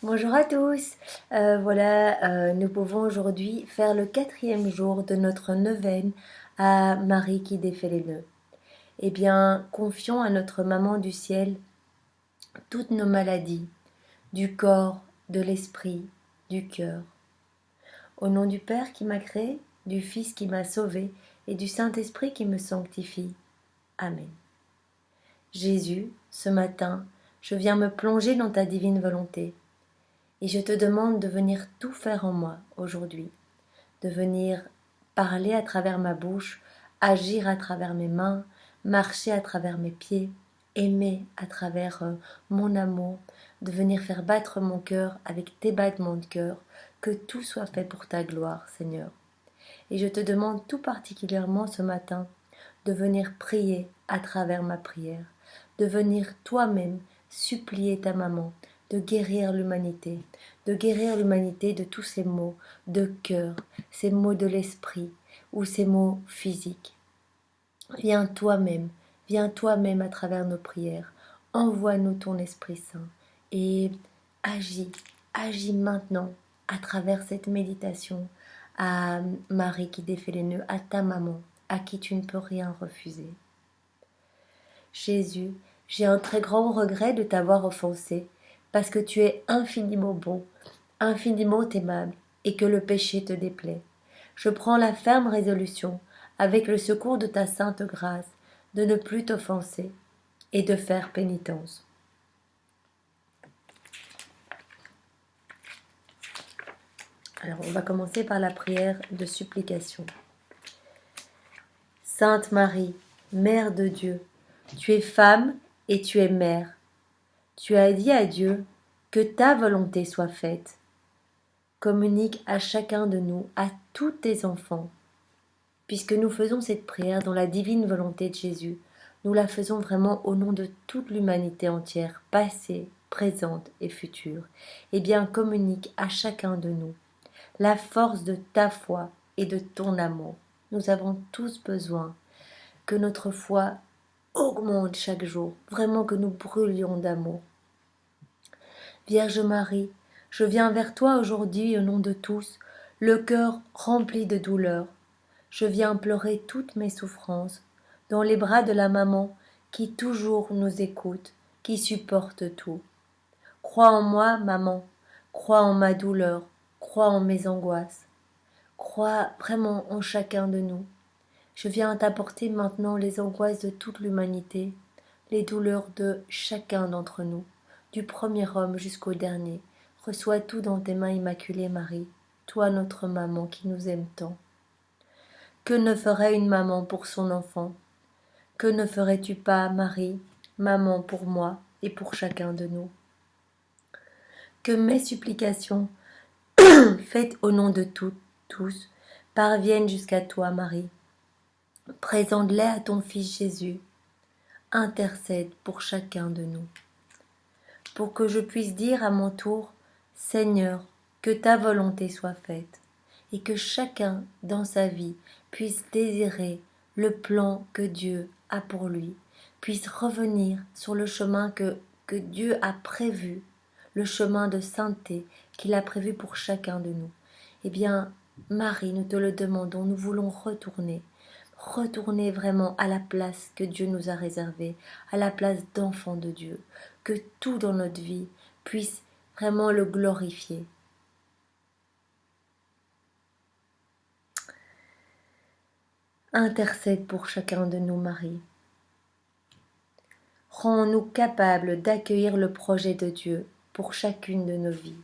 Bonjour à tous. Nous pouvons aujourd'hui faire le 4e jour de notre neuvaine à Marie qui défait les nœuds. Eh bien, confions à notre maman du ciel toutes nos maladies, du corps, de l'esprit, du cœur. Au nom du Père qui m'a créé, du Fils qui m'a sauvé et du Saint-Esprit qui me sanctifie. Amen. Jésus, ce matin, je viens me plonger dans ta divine volonté. Et je te demande de venir tout faire en moi aujourd'hui, de venir parler à travers ma bouche, agir à travers mes mains, marcher à travers mes pieds, aimer à travers mon amour, de venir faire battre mon cœur avec tes battements de cœur, que tout soit fait pour ta gloire, Seigneur. Et je te demande tout particulièrement ce matin de venir prier à travers ma prière, de venir toi-même supplier ta maman, de guérir l'humanité de tous ces maux de cœur, ces maux de l'esprit ou ces maux physiques. Viens toi-même à travers nos prières, envoie-nous ton Esprit Saint et agis maintenant à travers cette méditation à Marie qui défait les nœuds, à ta maman, à qui tu ne peux rien refuser. Jésus, j'ai un très grand regret de t'avoir offensé, parce que tu es infiniment bon, infiniment aimable, et que le péché te déplaît. Je prends la ferme résolution, avec le secours de ta sainte grâce, de ne plus t'offenser et de faire pénitence. Alors, on va commencer par la prière de supplication. Sainte Marie, Mère de Dieu, tu es femme et tu es mère. Tu as dit à Dieu que ta volonté soit faite. Communique à chacun de nous, à tous tes enfants, puisque nous faisons cette prière dans la divine volonté de Jésus. Nous la faisons vraiment au nom de toute l'humanité entière, passée, présente et future. Eh bien, communique à chacun de nous la force de ta foi et de ton amour. Nous avons tous besoin que notre foi augmente chaque jour, vraiment que nous brûlions d'amour. Vierge Marie, je viens vers toi aujourd'hui au nom de tous, le cœur rempli de douleur. Je viens pleurer toutes mes souffrances dans les bras de la maman qui toujours nous écoute, qui supporte tout. Crois en moi, maman, crois en ma douleur, crois en mes angoisses. Crois vraiment en chacun de nous. Je viens t'apporter maintenant les angoisses de toute l'humanité, les douleurs de chacun d'entre nous, du premier homme jusqu'au dernier. Reçois tout dans tes mains immaculées, Marie, toi notre maman qui nous aime tant. Que ne ferait une maman pour son enfant? Que ne ferais-tu pas, Marie, maman pour moi et pour chacun de nous? Que mes supplications, faites au nom de tous, parviennent jusqu'à toi, Marie. Présente-les à ton Fils Jésus. Intercède pour chacun de nous. Pour que je puisse dire à mon tour, Seigneur, que ta volonté soit faite, et que chacun dans sa vie puisse désirer le plan que Dieu a pour lui, puisse revenir sur le chemin que Dieu a prévu, le chemin de sainteté qu'il a prévu pour chacun de nous. Eh bien, Marie, nous te le demandons, nous voulons retourner vraiment à la place que Dieu nous a réservée, à la place d'enfants de Dieu, que tout dans notre vie puisse vraiment le glorifier. Intercède pour chacun de nous, Marie. Rends-nous capables d'accueillir le projet de Dieu pour chacune de nos vies.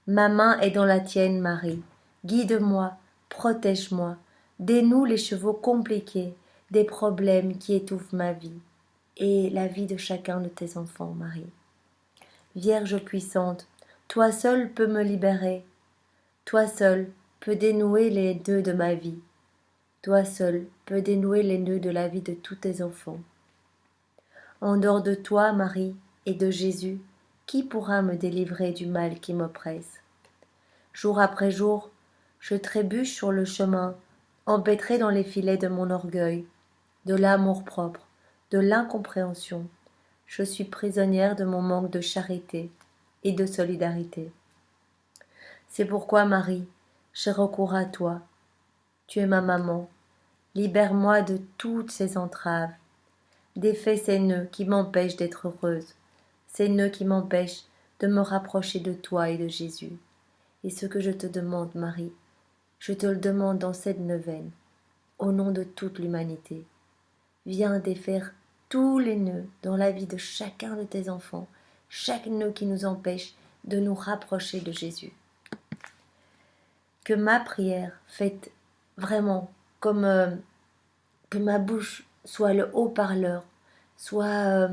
Ma main est dans la tienne, Marie. Guide-moi, protège-moi, dénoue les chevaux compliqués des problèmes qui étouffent ma vie et la vie de chacun de tes enfants, Marie. Vierge puissante, toi seule peux me libérer, toi seule peux dénouer les nœuds de ma vie, toi seule peux dénouer les nœuds de la vie de tous tes enfants. En dehors de toi, Marie, et de Jésus, qui pourra me délivrer du mal qui m'oppresse? Jour après jour, je trébuche sur le chemin, empêtrée dans les filets de mon orgueil, de l'amour-propre, de l'incompréhension. Je suis prisonnière de mon manque de charité. et de solidarité. C'est pourquoi, Marie, je recours à toi. Tu es ma maman. Libère-moi de toutes ces entraves. Défais ces nœuds qui m'empêchent d'être heureuse, ces nœuds qui m'empêchent de me rapprocher de toi et de Jésus. Et ce que je te demande, Marie, je te le demande dans cette neuvaine, au nom de toute l'humanité. Viens défaire tous les nœuds dans la vie de chacun de tes enfants, chaque nœud qui nous empêche de nous rapprocher de Jésus. Que ma prière, faite vraiment comme que ma bouche soit le haut-parleur, soit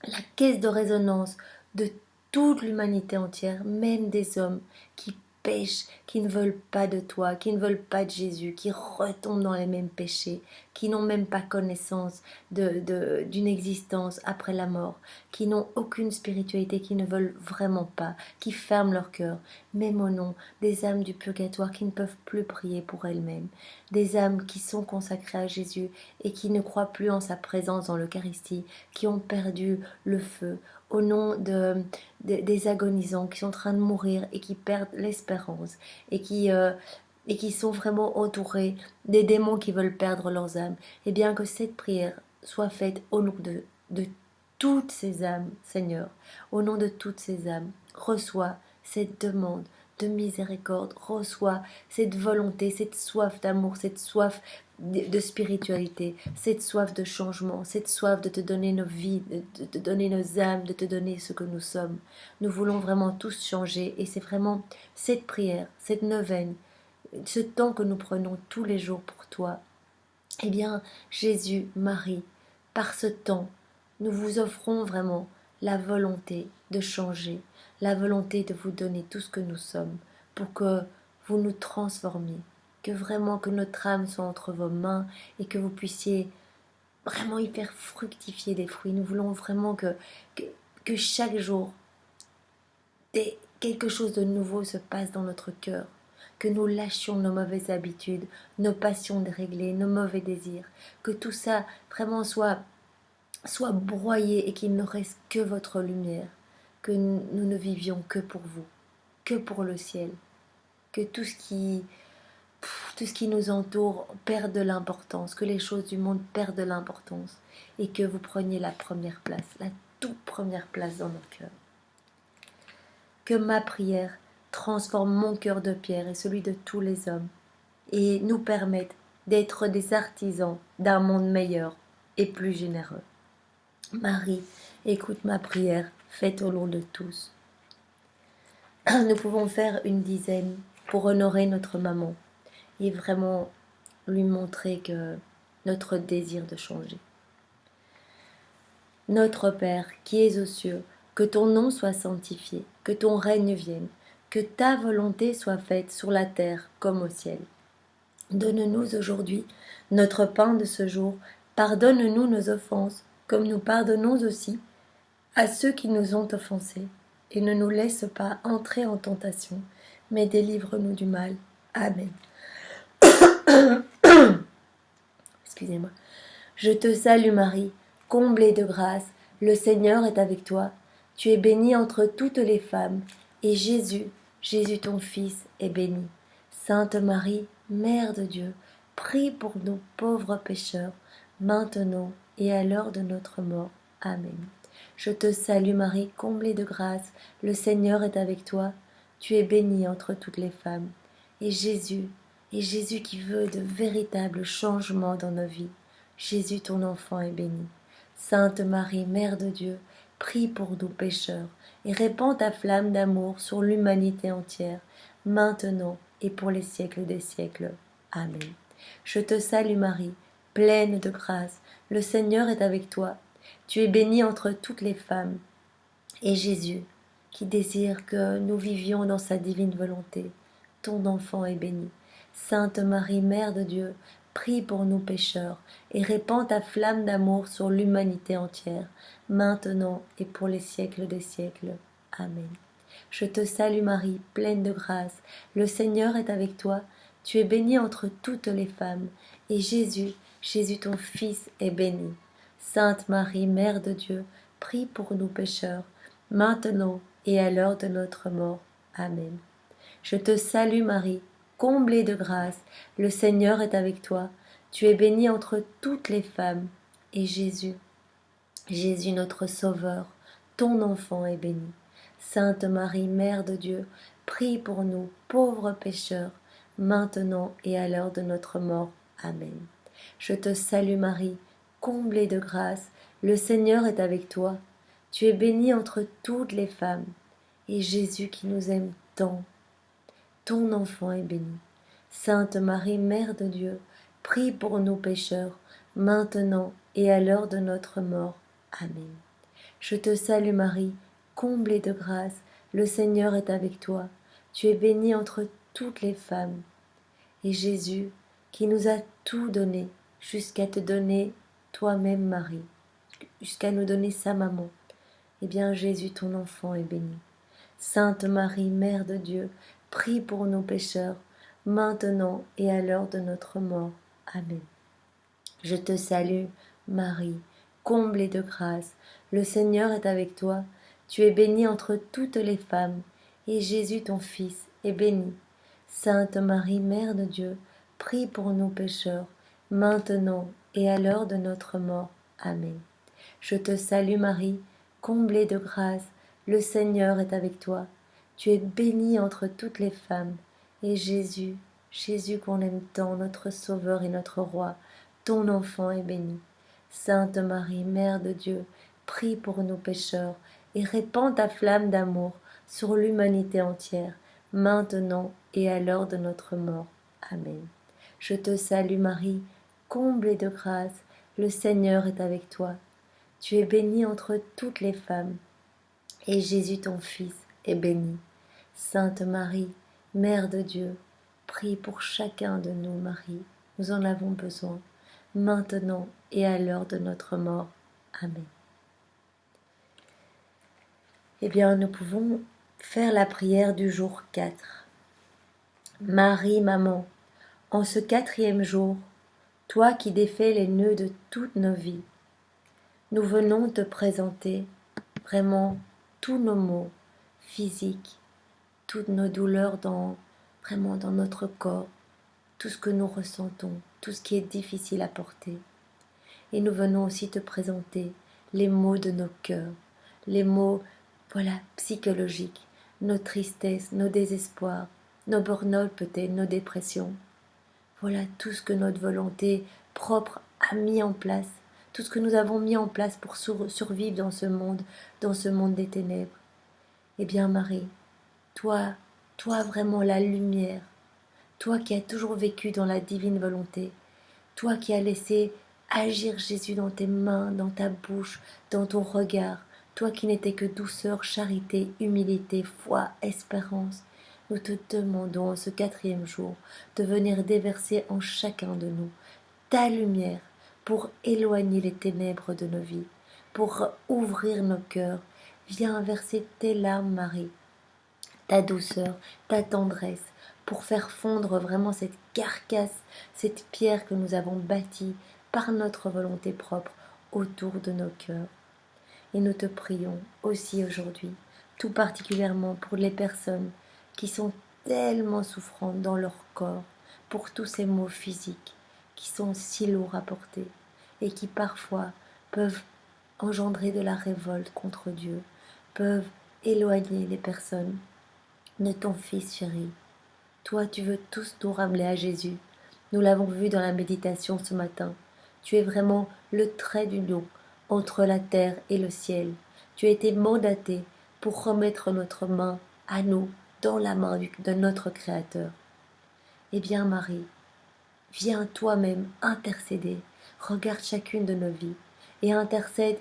la caisse de résonance de toute l'humanité entière, même des hommes qui pêchent, qui ne veulent pas de toi, qui ne veulent pas de Jésus, qui retombent dans les mêmes péchés, qui n'ont même pas connaissance d'une existence après la mort, qui n'ont aucune spiritualité, qui ne veulent vraiment pas, qui ferment leur cœur, même au nom des âmes du purgatoire qui ne peuvent plus prier pour elles-mêmes, des âmes qui sont consacrées à Jésus et qui ne croient plus en sa présence dans l'Eucharistie, qui ont perdu le feu, au nom des agonisants qui sont en train de mourir et qui perdent l'espérance et qui sont vraiment entourés des démons qui veulent perdre leurs âmes, et bien que cette prière soit faite au nom de toutes ces âmes, Seigneur, au nom de toutes ces âmes, reçois cette demande de miséricorde, reçois cette volonté, cette soif d'amour, cette soif de spiritualité, cette soif de changement, cette soif de te donner nos vies, de te donner nos âmes, de te donner ce que nous sommes. Nous voulons vraiment tous changer et c'est vraiment cette prière, cette neuvaine, ce temps que nous prenons tous les jours pour toi. Eh bien, Jésus, Marie, par ce temps, nous vous offrons vraiment la volonté de changer, la volonté de vous donner tout ce que nous sommes, pour que vous nous transformiez, que vraiment que notre âme soit entre vos mains et que vous puissiez vraiment y faire fructifier des fruits. Nous voulons vraiment que chaque jour, quelque chose de nouveau se passe dans notre cœur, que nous lâchions nos mauvaises habitudes, nos passions déréglées, nos mauvais désirs, que tout ça vraiment soit broyé et qu'il ne reste que votre lumière, que nous ne vivions que pour vous, que pour le ciel, que tout ce qui nous entoure perde de l'importance, que les choses du monde perdent de l'importance et que vous preniez la première place, la toute première place dans nos cœurs. Que ma prière transforme mon cœur de pierre et celui de tous les hommes et nous permette d'être des artisans d'un monde meilleur et plus généreux. Marie, écoute ma prière faite au nom de tous. Nous pouvons faire une dizaine pour honorer notre maman et vraiment lui montrer que notre désir de changer. Notre Père qui es aux cieux, que ton nom soit sanctifié, que ton règne vienne, que ta volonté soit faite sur la terre comme au ciel. Donne-nous aujourd'hui notre pain de ce jour, pardonne-nous nos offenses, comme nous pardonnons aussi à ceux qui nous ont offensés, et ne nous laisse pas entrer en tentation, mais délivre-nous du mal. Amen. Excusez-moi. Je te salue Marie, comblée de grâce, le Seigneur est avec toi. Tu es bénie entre toutes les femmes, et Jésus ton Fils, est béni. Sainte Marie, Mère de Dieu, prie pour nous pauvres pécheurs, maintenant et à l'heure de notre mort. Amen. Je te salue Marie, comblée de grâce, le Seigneur est avec toi. Tu es bénie entre toutes les femmes, et Jésus qui veut de véritables changements dans nos vies. Jésus, ton enfant, est béni. Sainte Marie, Mère de Dieu, prie pour nous pécheurs, et répands ta flamme d'amour sur l'humanité entière, maintenant et pour les siècles des siècles. Amen. Je te salue Marie, pleine de grâce, le Seigneur est avec toi. Tu es bénie entre toutes les femmes, et Jésus, qui désire que nous vivions dans sa divine volonté, ton enfant est béni. Sainte Marie, Mère de Dieu, prie pour nous pécheurs, et répands ta flamme d'amour sur l'humanité entière, maintenant et pour les siècles des siècles. Amen. Je te salue Marie, pleine de grâce, le Seigneur est avec toi, tu es bénie entre toutes les femmes, et Jésus ton Fils est béni. Sainte Marie, Mère de Dieu, prie pour nous pécheurs, maintenant et à l'heure de notre mort. Amen. Je te salue Marie, comblée de grâce, le Seigneur est avec toi. Tu es bénie entre toutes les femmes, et Jésus, Jésus notre Sauveur, ton enfant est béni. Sainte Marie, Mère de Dieu, prie pour nous, pauvres pécheurs, maintenant et à l'heure de notre mort. Amen. Je te salue Marie, comblée de grâce, le Seigneur est avec toi. Tu es bénie entre toutes les femmes, et Jésus qui nous aime tant, ton enfant est béni. Sainte Marie, Mère de Dieu, prie pour nous pécheurs, maintenant et à l'heure de notre mort. Amen. Je te salue Marie, comblée de grâce, le Seigneur est avec toi. Tu es bénie entre toutes les femmes. Et Jésus, qui nous a tout donné, jusqu'à te donner toi-même Marie, jusqu'à nous donner sa maman, eh bien Jésus, ton enfant, est béni. Sainte Marie, Mère de Dieu, prie pour nous pécheurs, maintenant et à l'heure de notre mort. Amen. Je te salue, Marie, comblée de grâce, le Seigneur est avec toi. Tu es bénie entre toutes les femmes, et Jésus, ton Fils, est béni. Sainte Marie, Mère de Dieu, prie pour nous pécheurs, maintenant et à l'heure de notre mort. Amen. Je te salue, Marie, comblée de grâce, le Seigneur est avec toi. Tu es bénie entre toutes les femmes, et Jésus, Jésus qu'on aime tant, notre Sauveur et notre Roi, ton enfant est béni. Sainte Marie, Mère de Dieu, prie pour nous pécheurs, et répands ta flamme d'amour sur l'humanité entière, maintenant et à l'heure de notre mort. Amen. Je te salue Marie, comblée de grâce, le Seigneur est avec toi. Tu es bénie entre toutes les femmes, et Jésus ton Fils est béni. Sainte Marie, Mère de Dieu, prie pour chacun de nous, Marie. Nous en avons besoin, maintenant et à l'heure de notre mort. Amen. Eh bien, nous pouvons faire la prière du jour 4. Marie, maman, en ce 4e jour, toi qui défais les nœuds de toutes nos vies, nous venons te présenter vraiment tous nos maux physiques, toutes nos douleurs vraiment dans notre corps, tout ce que nous ressentons, tout ce qui est difficile à porter. Et nous venons aussi te présenter les maux de nos cœurs, les maux, voilà, psychologiques, nos tristesses, nos désespoirs, nos burn-out peut-être, nos dépressions. Voilà tout ce que notre volonté propre a mis en place, tout ce que nous avons mis en place pour survivre dans ce monde des ténèbres. Eh bien Marie, toi vraiment la lumière, toi qui as toujours vécu dans la divine volonté, toi qui as laissé agir Jésus dans tes mains, dans ta bouche, dans ton regard, toi qui n'étais que douceur, charité, humilité, foi, espérance, nous te demandons en ce 4e jour de venir déverser en chacun de nous ta lumière pour éloigner les ténèbres de nos vies, pour ouvrir nos cœurs. Viens verser tes larmes, Marie, ta douceur, ta tendresse, pour faire fondre vraiment cette carcasse, cette pierre que nous avons bâtie par notre volonté propre autour de nos cœurs. Et nous te prions aussi aujourd'hui, tout particulièrement pour les personnes qui sont tellement souffrantes dans leur corps, pour tous ces maux physiques qui sont si lourds à porter et qui parfois peuvent engendrer de la révolte contre Dieu, peuvent éloigner les personnes de ton Fils chéri. Toi, tu veux tous nous ramener à Jésus. Nous l'avons vu dans la méditation ce matin. Tu es vraiment le trait d'union entre la terre et le ciel. Tu as été mandaté pour remettre notre main à nous dans la main de notre Créateur. Eh bien, Marie, viens toi-même intercéder. Regarde chacune de nos vies et intercède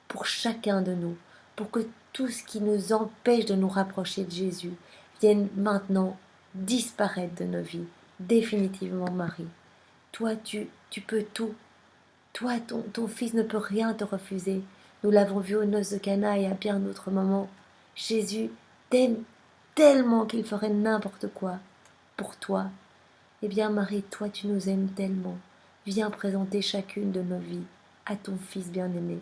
pour chacun de nous, pour que tout ce qui nous empêche de nous rapprocher de Jésus vienne maintenant disparaître de nos vies, définitivement, Marie. Toi, tu peux tout. Toi, ton Fils ne peut rien te refuser. Nous l'avons vu aux noces de Cana et à bien d'autres moments. Jésus t'aime tellement qu'il ferait n'importe quoi pour toi. Eh bien, Marie, toi, tu nous aimes tellement. Viens présenter chacune de nos vies à ton Fils bien-aimé.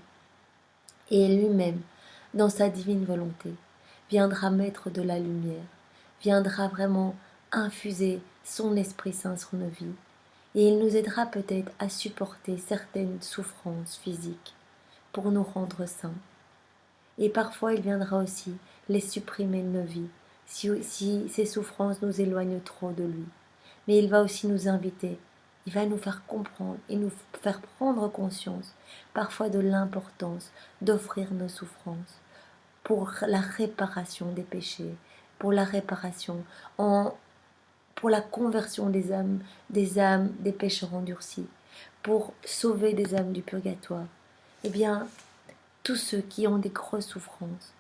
Et lui-même, dans sa divine volonté, viendra mettre de la lumière, viendra vraiment infuser son Esprit Saint sur nos vies. Et il nous aidera peut-être à supporter certaines souffrances physiques pour nous rendre saints. Et parfois il viendra aussi les supprimer de nos vies si ces souffrances nous éloignent trop de lui. Mais il va aussi nous inviter, il va nous faire comprendre et nous faire prendre conscience parfois de l'importance d'offrir nos souffrances pour la réparation des péchés, pour la réparation, pour la conversion des âmes des pécheurs endurcis, pour sauver des âmes du purgatoire. Eh bien, tous ceux qui ont des grosses souffrances,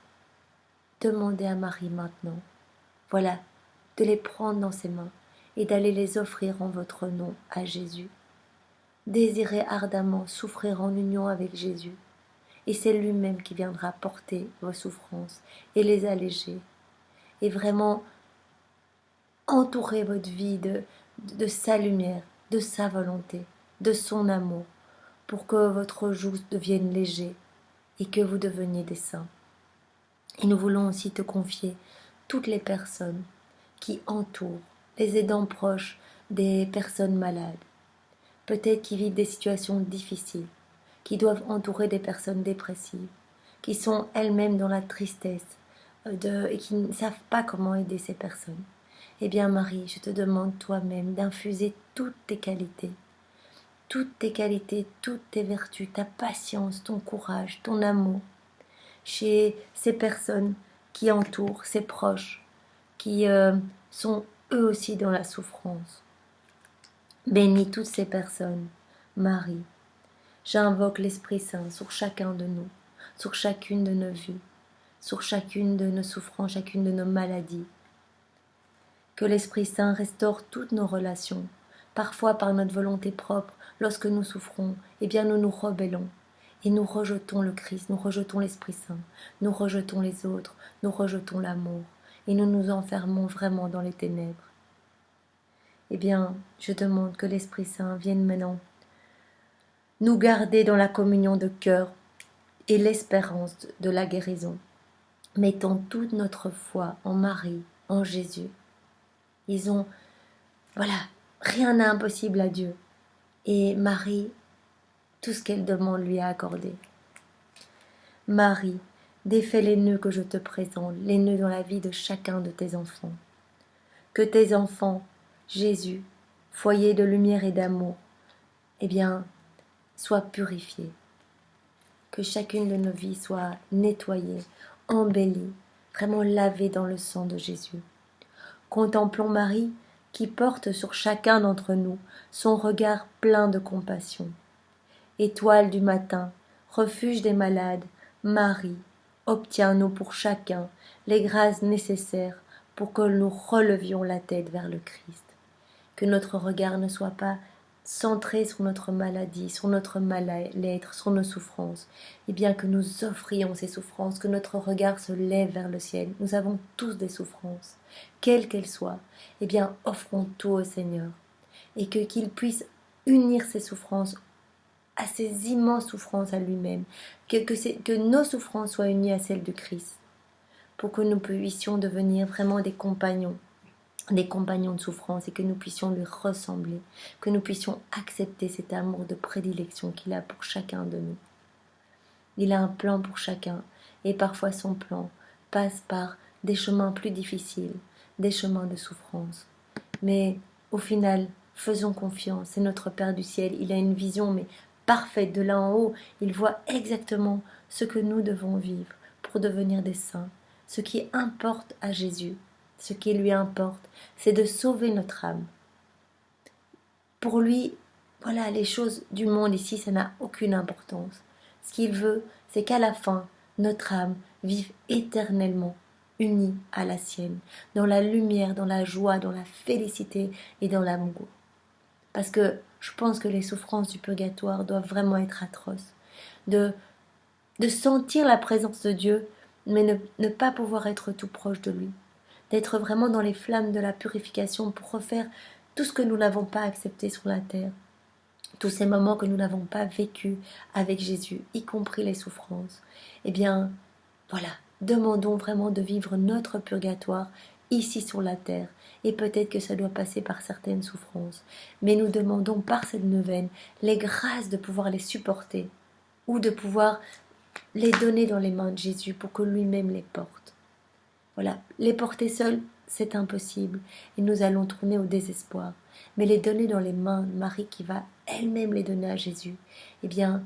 demandez à Marie maintenant, voilà, de les prendre dans ses mains et d'aller les offrir en votre nom à Jésus. Désirez ardemment souffrir en union avec Jésus, et c'est lui-même qui viendra porter vos souffrances et les alléger, et vraiment entourer votre vie de sa lumière, de sa volonté, de son amour, pour que votre joug devienne léger et que vous deveniez des saints. Et nous voulons aussi te confier toutes les personnes qui entourent, les aidants proches des personnes malades, peut-être qui vivent des situations difficiles, qui doivent entourer des personnes dépressives, qui sont elles-mêmes dans la tristesse et qui ne savent pas comment aider ces personnes. Eh bien Marie, je te demande toi-même d'infuser toutes tes qualités, toutes tes vertus, ta patience, ton courage, ton amour, chez ces personnes qui entourent, ces proches, qui sont eux aussi dans la souffrance. Bénis toutes ces personnes, Marie. J'invoque l'Esprit Saint sur chacun de nous, sur chacune de nos vies, sur chacune de nos souffrances, chacune de nos maladies. Que l'Esprit Saint restaure toutes nos relations. Parfois, par notre volonté propre, lorsque nous souffrons, eh bien nous nous rebellons et nous rejetons le Christ, nous rejetons l'Esprit Saint, nous rejetons les autres, nous rejetons l'amour et nous nous enfermons vraiment dans les ténèbres. Eh bien, je demande que l'Esprit Saint vienne maintenant nous garder dans la communion de cœur et l'espérance de la guérison. Mettons toute notre foi en Marie, en Jésus. Ils ont, voilà, rien n'est impossible à Dieu. Et Marie, tout ce qu'elle demande lui a accordé. Marie, défais les nœuds que je te présente, les nœuds dans la vie de chacun de tes enfants. Que tes enfants, Jésus, foyer de lumière et d'amour, eh bien, soient purifiés. Que chacune de nos vies soit nettoyée, embellie, vraiment lavée dans le sang de Jésus. Contemplons Marie qui porte sur chacun d'entre nous son regard plein de compassion. Étoile du matin, refuge des malades, Marie, obtiens-nous pour chacun les grâces nécessaires pour que nous relevions la tête vers le Christ. Que notre regard ne soit pas centré sur notre maladie, sur notre mal-être, sur nos souffrances, et bien que nous offrions ces souffrances, que notre regard se lève vers le ciel. Nous avons tous des souffrances, quelles qu'elles soient, et bien offrons tout au Seigneur, et qu'il puisse unir ces souffrances à ces immenses souffrances à lui-même, que nos souffrances soient unies à celles du Christ, pour que nous puissions devenir vraiment des compagnons de souffrance et que nous puissions lui ressembler, que nous puissions accepter cet amour de prédilection qu'il a pour chacun de nous. Il a un plan pour chacun et parfois son plan passe par des chemins plus difficiles, des chemins de souffrance. Mais au final, faisons confiance, c'est notre Père du ciel, il a une vision mais parfaite de là en haut, il voit exactement ce que nous devons vivre pour devenir des saints, ce qui importe à Jésus. Ce qui lui importe, c'est de sauver notre âme. Pour lui, voilà, les choses du monde ici, ça n'a aucune importance. Ce qu'il veut, c'est qu'à la fin, notre âme vive éternellement unie à la sienne, dans la lumière, dans la joie, dans la félicité et dans l'amour. Parce que je pense que les souffrances du purgatoire doivent vraiment être atroces. De sentir la présence de Dieu, mais ne pas pouvoir être tout proche de lui. D'être vraiment dans les flammes de la purification pour refaire tout ce que nous n'avons pas accepté sur la terre, tous ces moments que nous n'avons pas vécus avec Jésus, y compris les souffrances. Eh bien, voilà, demandons vraiment de vivre notre purgatoire ici sur la terre. Et peut-être que ça doit passer par certaines souffrances. Mais nous demandons par cette neuvaine les grâces de pouvoir les supporter ou de pouvoir les donner dans les mains de Jésus pour que lui-même les porte. Voilà, les porter seuls, c'est impossible et nous allons tourner au désespoir. Mais les donner dans les mains de Marie qui va elle-même les donner à Jésus, eh bien,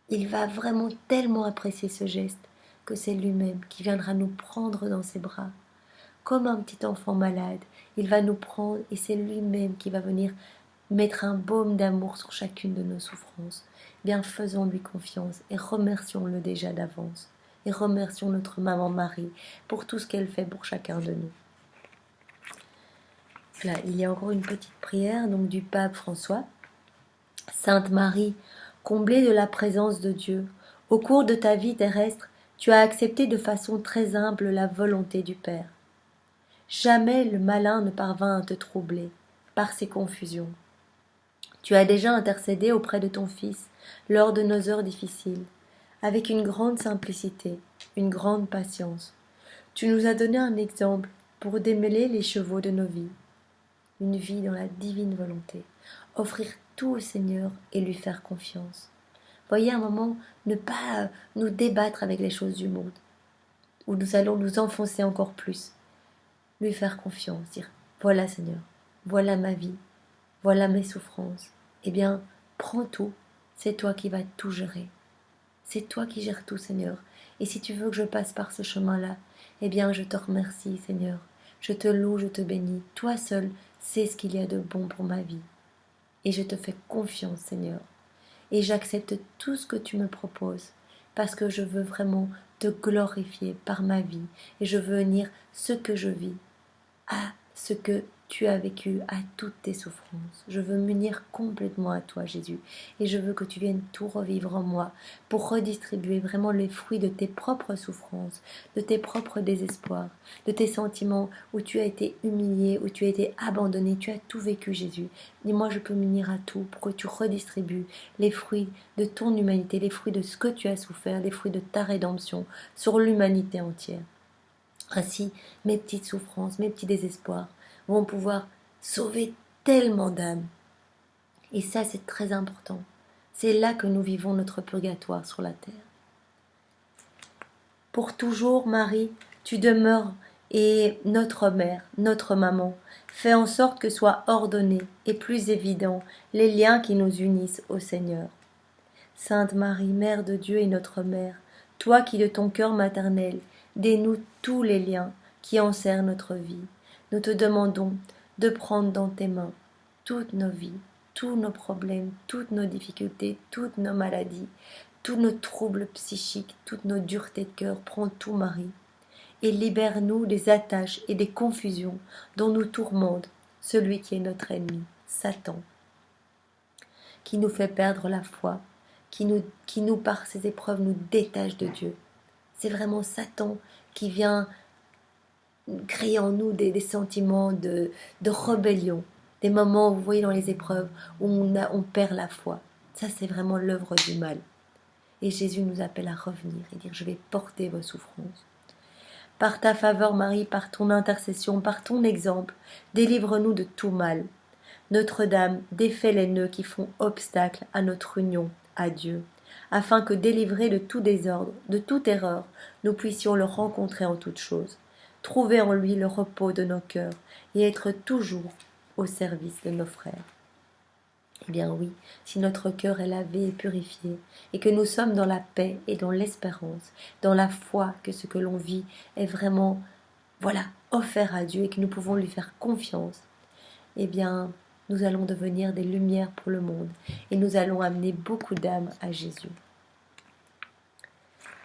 il va vraiment tellement apprécier ce geste que c'est lui-même qui viendra nous prendre dans ses bras. Comme un petit enfant malade, il va nous prendre et c'est lui-même qui va venir mettre un baume d'amour sur chacune de nos souffrances. Bien, faisons-lui confiance et remercions-le déjà d'avance. Et remercions notre maman Marie pour tout ce qu'elle fait pour chacun de nous. Là, il y a encore une petite prière donc du pape François. Sainte Marie, comblée de la présence de Dieu, au cours de ta vie terrestre, tu as accepté de façon très humble la volonté du Père. Jamais le malin ne parvint à te troubler par ses confusions. Tu as déjà intercédé auprès de ton Fils lors de nos heures difficiles, avec une grande simplicité, une grande patience. Tu nous as donné un exemple pour démêler les chevaux de nos vies, une vie dans la divine volonté, offrir tout au Seigneur et lui faire confiance. Voyez un moment, ne pas nous débattre avec les choses du monde, où nous allons nous enfoncer encore plus. Lui faire confiance, dire voilà Seigneur, voilà ma vie, voilà mes souffrances. Eh bien, prends tout, c'est toi qui vas tout gérer. C'est toi qui gères tout, Seigneur. Et si tu veux que je passe par ce chemin-là, eh bien, je te remercie, Seigneur. Je te loue, je te bénis. Toi seul sais ce qu'il y a de bon pour ma vie. Et je te fais confiance, Seigneur. Et j'accepte tout ce que tu me proposes, parce que je veux vraiment te glorifier par ma vie. Et je veux unir ce que je vis à ce que tu as vécu, à toutes tes souffrances. Je veux m'unir complètement à toi, Jésus. Et je veux que tu viennes tout revivre en moi pour redistribuer vraiment les fruits de tes propres souffrances, de tes propres désespoirs, de tes sentiments où tu as été humilié, où tu as été abandonné. Tu as tout vécu, Jésus. Dis-moi, je peux m'unir à tout pour que tu redistribues les fruits de ton humanité, les fruits de ce que tu as souffert, les fruits de ta rédemption sur l'humanité entière. Ainsi, mes petites souffrances, mes petits désespoirs vont pouvoir sauver tellement d'âmes. Et ça, c'est très important. C'est là que nous vivons notre purgatoire sur la terre. Pour toujours, Marie, tu demeures et notre mère, notre maman, fais en sorte que soient ordonnés et plus évidents les liens qui nous unissent au Seigneur. Sainte Marie, Mère de Dieu et notre Mère, toi qui de ton cœur maternel dénoues tous les liens qui enserrent notre vie, nous te demandons de prendre dans tes mains toutes nos vies, tous nos problèmes, toutes nos difficultés, toutes nos maladies, tous nos troubles psychiques, toutes nos duretés de cœur. Prends tout, Marie, et libère-nous des attaches et des confusions dont nous tourmente celui qui est notre ennemi, Satan, qui nous fait perdre la foi, qui nous par ces épreuves nous détache de Dieu. C'est vraiment Satan qui vient créer en nous des sentiments de rébellion, des moments, vous voyez, dans les épreuves où on perd la foi. Ça, c'est vraiment l'œuvre du mal. Et Jésus nous appelle à revenir et dire, je vais porter vos souffrances. Par ta faveur, Marie, par ton intercession, par ton exemple, délivre-nous de tout mal. Notre-Dame défait les nœuds qui font obstacle à notre union à Dieu, afin que, délivrés de tout désordre, de toute erreur, nous puissions le rencontrer en toutes choses, trouver en lui le repos de nos cœurs et être toujours au service de nos frères. Eh bien oui, si notre cœur est lavé et purifié, et que nous sommes dans la paix et dans l'espérance, dans la foi que ce que l'on vit est vraiment, voilà, offert à Dieu et que nous pouvons lui faire confiance, eh bien, nous allons devenir des lumières pour le monde et nous allons amener beaucoup d'âmes à Jésus.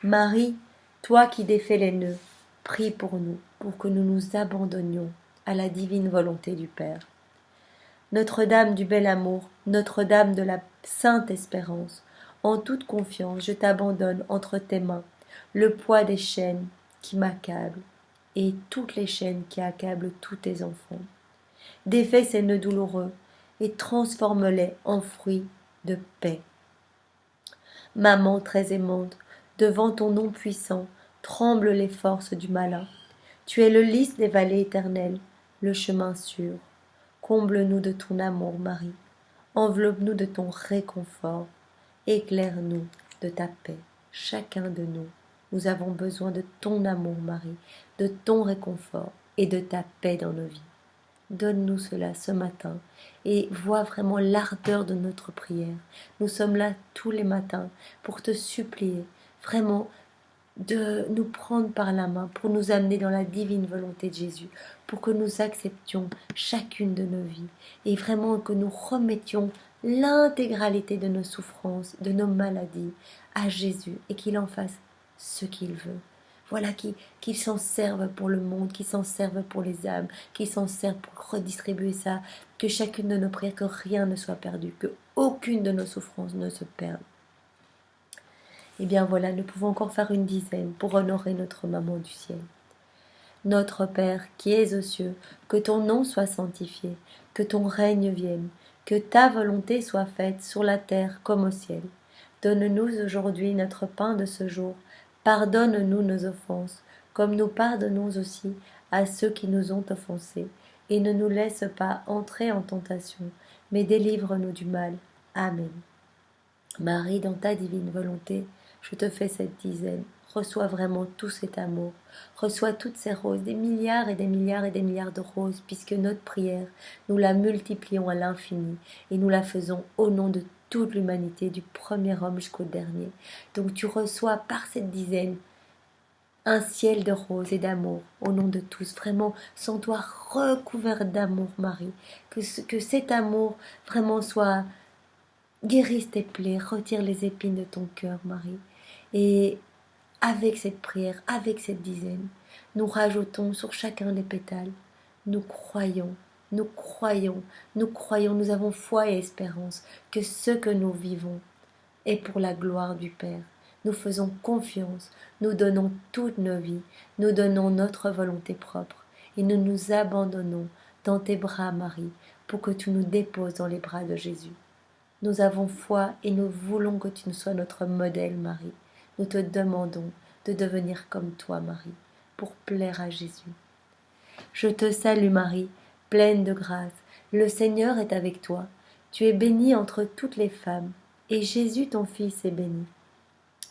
Marie, toi qui défais les nœuds, prie pour nous, pour que nous nous abandonnions à la divine volonté du Père. Notre-Dame du bel amour, Notre-Dame de la sainte espérance, en toute confiance, je t'abandonne entre tes mains le poids des chaînes qui m'accablent et toutes les chaînes qui accablent tous tes enfants. Défais ces nœuds douloureux et transforme-les en fruits de paix. Maman très aimante, devant ton nom puissant, tremblent les forces du malin. Tu es le lys des vallées éternelles, le chemin sûr. Comble-nous de ton amour, Marie. Enveloppe-nous de ton réconfort. Éclaire-nous de ta paix, chacun de nous. Nous avons besoin de ton amour, Marie, de ton réconfort et de ta paix dans nos vies. Donne-nous cela ce matin et vois vraiment l'ardeur de notre prière. Nous sommes là tous les matins pour te supplier vraiment de nous prendre par la main pour nous amener dans la divine volonté de Jésus, pour que nous acceptions chacune de nos vies et vraiment que nous remettions l'intégralité de nos souffrances, de nos maladies à Jésus et qu'il en fasse ce qu'il veut. Voilà, qu'il s'en serve pour le monde, qu'il s'en serve pour les âmes, qu'il s'en serve pour redistribuer ça, que chacune de nos prières, que rien ne soit perdu, que aucune de nos souffrances ne se perde. Et bien voilà, nous pouvons encore faire une dizaine pour honorer notre maman du ciel. Notre Père qui es aux cieux, que ton nom soit sanctifié, que ton règne vienne, que ta volonté soit faite sur la terre comme au ciel. Donne-nous aujourd'hui notre pain de ce jour. Pardonne-nous nos offenses, comme nous pardonnons aussi à ceux qui nous ont offensés. Et ne nous laisse pas entrer en tentation, mais délivre-nous du mal. Amen. Marie, dans ta divine volonté, je te fais cette dizaine. Reçois vraiment tout cet amour. Reçois toutes ces roses, des milliards et des milliards et des milliards de roses, puisque notre prière, nous la multiplions à l'infini et nous la faisons au nom de toute l'humanité, du premier homme jusqu'au dernier. Donc tu reçois par cette dizaine un ciel de roses et d'amour au nom de tous. Vraiment, sens-toi recouvert d'amour, Marie. Que cet amour vraiment soit... Guérisse tes plaies, retire les épines de ton cœur, Marie. Et avec cette prière, avec cette dizaine, nous rajoutons sur chacun des pétales. Nous croyons, nous croyons, nous croyons, nous avons foi et espérance que ce que nous vivons est pour la gloire du Père. Nous faisons confiance, nous donnons toutes nos vies, nous donnons notre volonté propre et nous nous abandonnons dans tes bras, Marie, pour que tu nous déposes dans les bras de Jésus. Nous avons foi et nous voulons que tu sois notre modèle, Marie. Nous te demandons de devenir comme toi, Marie, pour plaire à Jésus. Je te salue, Marie, pleine de grâce. Le Seigneur est avec toi. Tu es bénie entre toutes les femmes, et Jésus, ton Fils, est béni.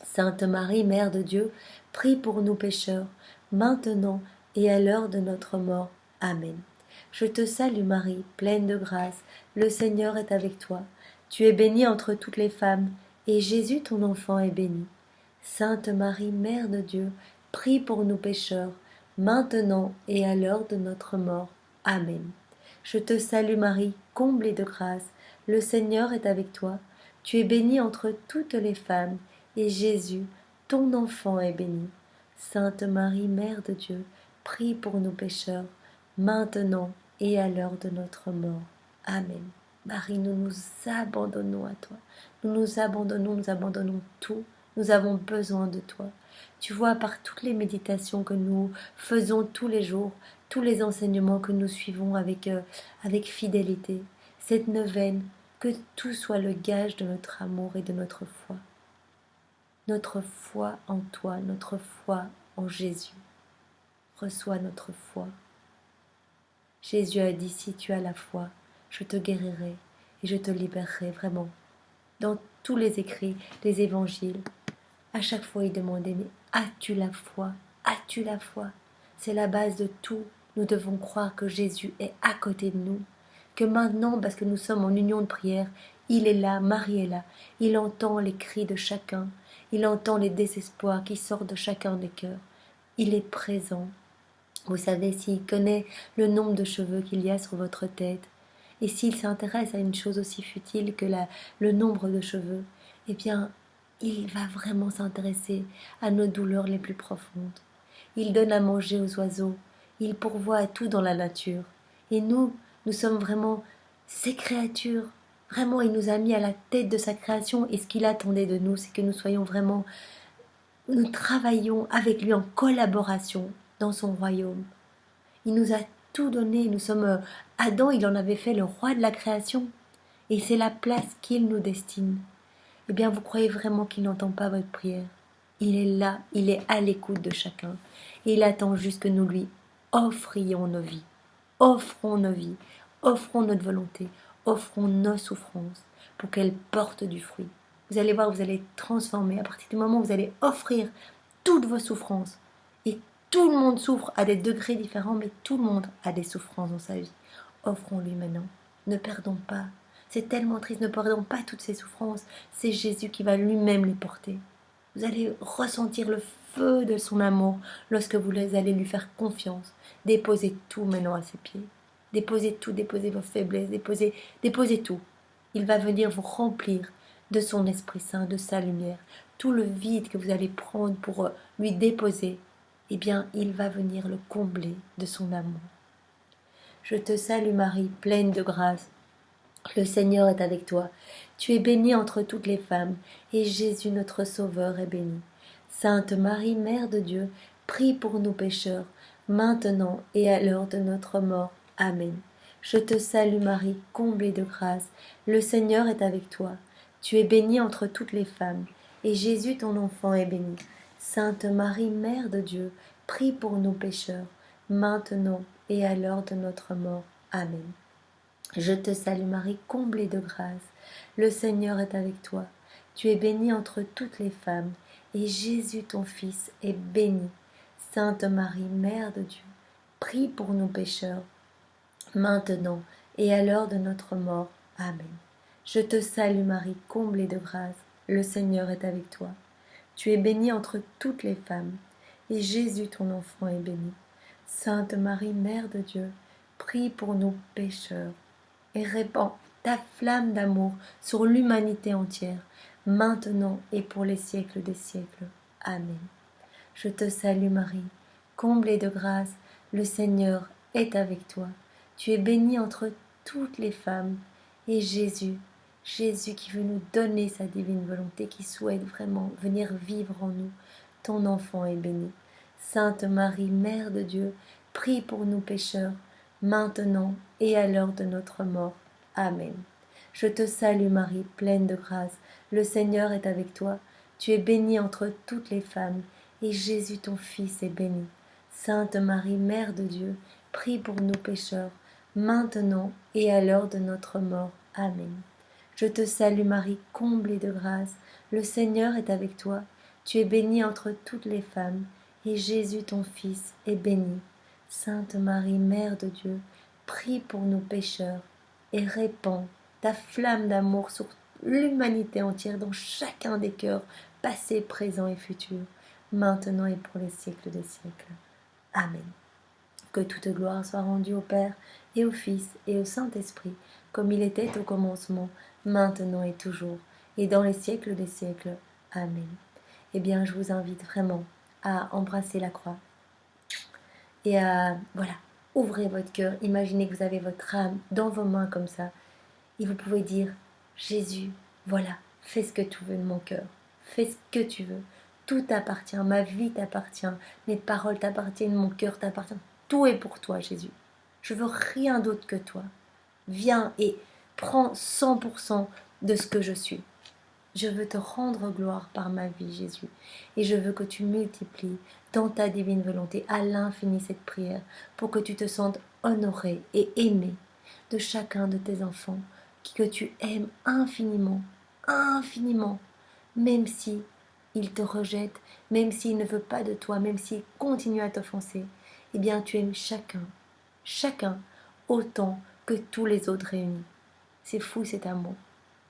Sainte Marie, Mère de Dieu, prie pour nous pécheurs, maintenant et à l'heure de notre mort. Amen. Je te salue, Marie, pleine de grâce. Le Seigneur est avec toi. Tu es bénie entre toutes les femmes, et Jésus ton enfant est béni. Sainte Marie, Mère de Dieu, prie pour nous pécheurs, maintenant et à l'heure de notre mort. Amen. Je te salue Marie, comblée de grâce, le Seigneur est avec toi. Tu es bénie entre toutes les femmes, et Jésus, ton enfant, est béni. Sainte Marie, Mère de Dieu, prie pour nous pécheurs, maintenant et à l'heure de notre mort. Amen. Marie, nous nous abandonnons à toi. Nous abandonnons tout. Nous avons besoin de toi. Tu vois, par toutes les méditations que nous faisons tous les jours, tous les enseignements que nous suivons avec fidélité, cette neuvaine, que tout soit le gage de notre amour et de notre foi. Notre foi en toi, notre foi en Jésus. Reçois notre foi. Jésus a dit, si tu as la foi, je te guérirai et je te libérerai vraiment. Dans tous les écrits, les évangiles, à chaque fois il demandait, mais as-tu la foi? As-tu la foi? C'est la base de tout. Nous devons croire que Jésus est à côté de nous, que maintenant, parce que nous sommes en union de prière, il est là, Marie est là, il entend les cris de chacun, il entend les désespoirs qui sortent de chacun des cœurs, il est présent. Vous savez, s'il connaît le nombre de cheveux qu'il y a sur votre tête, et s'il s'intéresse à une chose aussi futile que le nombre de cheveux, eh bien, il va vraiment s'intéresser à nos douleurs les plus profondes. Il donne à manger aux oiseaux, il pourvoit à tout dans la nature. Et nous sommes vraiment ses créatures. Vraiment, il nous a mis à la tête de sa création, et ce qu'il attendait de nous, c'est que nous soyons vraiment... Nous travaillons avec lui en collaboration dans son royaume. Il nous a tout donné. Nous sommes Adam, il en avait fait le roi de la création. Et c'est la place qu'il nous destine. Eh bien, vous croyez vraiment qu'il n'entend pas votre prière? Il est là, il est à l'écoute de chacun. Et il attend juste que nous lui offrions nos vies. Offrons nos vies, offrons notre volonté, offrons nos souffrances pour qu'elles portent du fruit. Vous allez voir, vous allez être transformés à partir du moment où vous allez offrir toutes vos souffrances. Et tout le monde souffre à des degrés différents, mais tout le monde a des souffrances dans sa vie. Offrons-lui maintenant. Ne perdons pas. C'est tellement triste, ne perdons pas toutes ces souffrances. C'est Jésus qui va lui-même les porter. Vous allez ressentir le feu de son amour lorsque vous allez lui faire confiance. Déposez tout maintenant à ses pieds. Déposez tout, déposez vos faiblesses, déposez tout. Il va venir vous remplir de son Esprit Saint, de sa lumière. Tout le vide que vous allez prendre pour lui déposer, eh bien, il va venir le combler de son amour. Je te salue Marie, pleine de grâce. Le Seigneur est avec toi. Tu es bénie entre toutes les femmes, et Jésus notre Sauveur est béni. Sainte Marie, Mère de Dieu, prie pour nous pécheurs, maintenant et à l'heure de notre mort. Amen. Je te salue Marie, comblée de grâce. Le Seigneur est avec toi. Tu es bénie entre toutes les femmes, et Jésus ton enfant est béni. Sainte Marie, Mère de Dieu, prie pour nous pécheurs, maintenant et à l'heure de notre mort. Amen. Je te salue Marie, comblée de grâce. Le Seigneur est avec toi. Tu es bénie entre toutes les femmes, et Jésus ton Fils est béni. Sainte Marie, Mère de Dieu, prie pour nous pécheurs, maintenant et à l'heure de notre mort. Amen. Je te salue Marie, comblée de grâce. Le Seigneur est avec toi. Tu es bénie entre toutes les femmes, et Jésus ton enfant est béni. Sainte Marie, Mère de Dieu, prie pour nous pécheurs, et répands ta flamme d'amour sur l'humanité entière, maintenant et pour les siècles des siècles. Amen. Je te salue Marie, comblée de grâce, le Seigneur est avec toi. Tu es bénie entre toutes les femmes, et Jésus qui veut nous donner sa divine volonté, qui souhaite vraiment venir vivre en nous, ton enfant est béni. Sainte Marie, Mère de Dieu, prie pour nous pécheurs, maintenant et à l'heure de notre mort. Amen. Je te salue Marie, pleine de grâce, le Seigneur est avec toi. Tu es bénie entre toutes les femmes, et Jésus ton Fils est béni. Sainte Marie, Mère de Dieu, prie pour nous pécheurs, maintenant et à l'heure de notre mort. Amen. Je te salue Marie, comblée de grâce, le Seigneur est avec toi. Tu es bénie entre toutes les femmes, et Jésus ton Fils est béni. Sainte Marie, Mère de Dieu, prie pour nous pécheurs, et répands ta flamme d'amour sur l'humanité entière, dans chacun des cœurs, passés, présents et futurs, maintenant et pour les siècles des siècles. Amen. Que toute gloire soit rendue au Père, et au Fils, et au Saint-Esprit, comme il était au commencement, maintenant et toujours, et dans les siècles des siècles. Amen. Eh bien, je vous invite vraiment à embrasser la croix, et voilà, ouvrez votre cœur, imaginez que vous avez votre âme dans vos mains comme ça, et vous pouvez dire, Jésus, voilà, fais ce que tu veux de mon cœur, fais ce que tu veux, tout t'appartient, ma vie t'appartient, mes paroles t'appartiennent, mon cœur t'appartient, tout est pour toi Jésus, je veux rien d'autre que toi, viens et prends 100% de ce que je suis. Je veux te rendre gloire par ma vie, Jésus. Et je veux que tu multiplies dans ta divine volonté à l'infini cette prière pour que tu te sentes honoré et aimé de chacun de tes enfants, que tu aimes infiniment, infiniment, même si il te rejette, même s'il ne veut pas de toi, même s'il continue à t'offenser. Eh bien, tu aimes chacun autant que tous les autres réunis. C'est fou cet amour.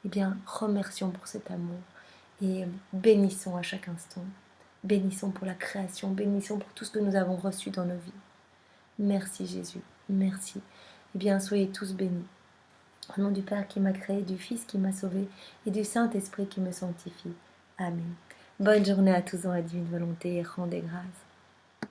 Eh bien, remercions pour cet amour et bénissons à chaque instant. Bénissons pour la création, bénissons pour tout ce que nous avons reçu dans nos vies. Merci Jésus, merci. Eh bien, soyez tous bénis. Au nom du Père qui m'a créé, du Fils qui m'a sauvé et du Saint-Esprit qui me sanctifie. Amen. Bonne journée à tous dans la divine volonté et rendez grâce.